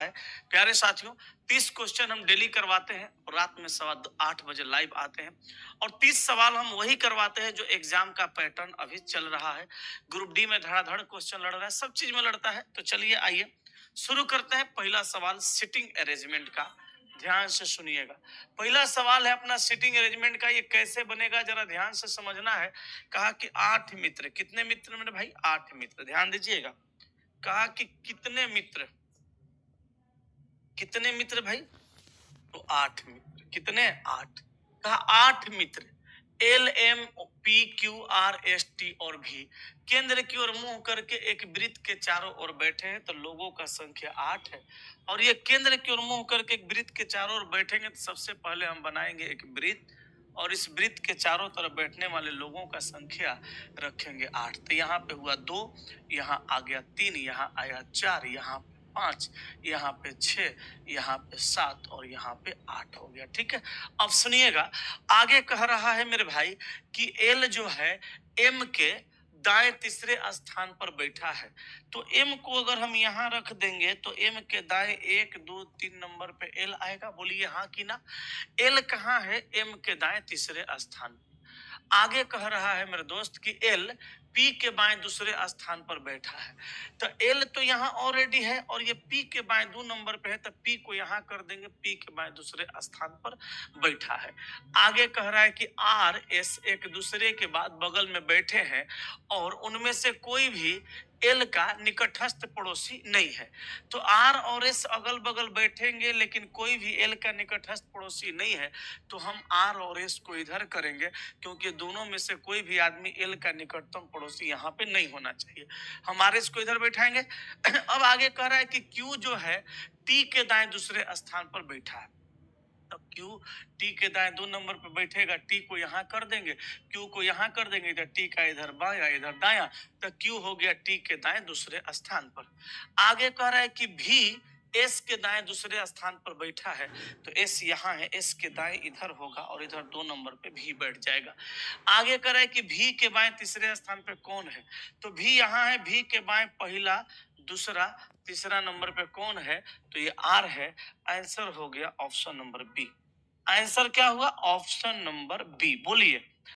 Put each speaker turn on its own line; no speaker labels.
है। प्यारे साथियों, 30 क्वेश्चन हम डेली करवाते हैं और रात में 8:15 बजे लाइव आते हैं और 30 सवाल हम वही करवाते हैं जो एग्जाम का पैटर्न अभी चल रहा है। ग्रुप डी में धड़ाधड़ क्वेश्चन लड़ रहा है, सब चीज में लड़ता है। तो चलिए आइए शुरू करते हैं। पहला सवाल सिटिंग अरेंजमेंट का, ध्यान से सुनिएगा। पहला सवाल है अपना सिटिंग अरेंजमेंट का, ये कैसे बनेगा जरा ध्यान से समझना है। कहा कि 8 मित्र, कितने मित्र मेरे भाई? 8 मित्र, ध्यान दीजिएगा। कहा कि कितने मित्र, कितने मित्र भाई? तो 8 मित्र, कितने? 8। कहा 8 मित्र L M P Q R S T और भी केंद्र की ओर मुंह करके एक वृत्त के चारों ओर बैठे हैं, तो लोगों का संख्या 8 है। और ये केंद्र की ओर मुंह करके एक वृत्त के चारों ओर बैठेंगे, तो सबसे पहले हम बनाएंगे एक वृत्त और इस वृत्त के चारों तरफ बैठने वाले लोगों का संख्या रखेंगे 8। तो यहाँ पे हुआ 2, यहाँ आ गया 3, यहाँ आया 4, यहाँ 5, यहाँ पे 6, यहाँ पे 7 और यहाँ पे 8 हो गया। ठीक है, अब सुनिएगा आगे कह रहा है मेरे भाई कि एल जो है एम के दाएं तीसरे स्थान पर बैठा है। तो एम को अगर हम यहाँ रख देंगे तो एम के दाएं 1 2 3 नंबर पे एल आएगा। बोलिए हाँ कि ना? एल कहाँ है? एम के दाएं तीसरे स्थान। आगे कह रहा है मेरे दोस्त कि एल पी के बाएं दूसरे स्थान पर बैठा है। तो एल तो यहाँ ऑलरेडी है और ये पी के बाएं 2 नंबर पे है, तो पी को यहाँ कर देंगे, पी के बाएं दूसरे स्थान पर बैठा है। आगे कह रहा है कि आर एस एक दूसरे के बाद बगल में बैठे हैं और उनमें से कोई भी एल का निकटस्थ पड़ोसी नहीं है। तो आर और एस अगल बगल बैठेंगे लेकिन कोई भी एल का निकटस्थ पड़ोसी नहीं है, तो हम आर और एस को इधर करेंगे क्योंकि दोनों में से कोई भी आदमी एल का निकटतम पड़ोसी यहाँ पे नहीं होना चाहिए। हम आर एस को इधर बैठाएंगे। अब आगे कह रहा है कि क्यू जो है टी के दाएं दूसरे स्थान पर बैठा है। तब क्यू टी के दाएं 2 नंबर पे बैठेगा, टी को यहाँ कर देंगे, क्यू को यहाँ कर देंगे, इधर टी का इधर बाया इधर दाया, तो क्यू हो गया टी के दाएं दूसरे स्थान पर। आगे कह रहा है कि भी एस के दाएं दूसरे स्थान पर बैठा है, तो एस यहाँ है, एस के दाएं इधर होगा और इधर 2 नंबर पे भी बैठ जाएगा। आगे कह रहा है कि भी के बाएं तीसरे स्थान पे कौन है? तो भी यहाँ है, भी के बाएं पहला दूसरा तीसरा नंबर पे कौन है? तो ये आर है। आंसर हो गया ऑप्शन नंबर बी। आंसर क्या हुआ? Option number B. बोलिए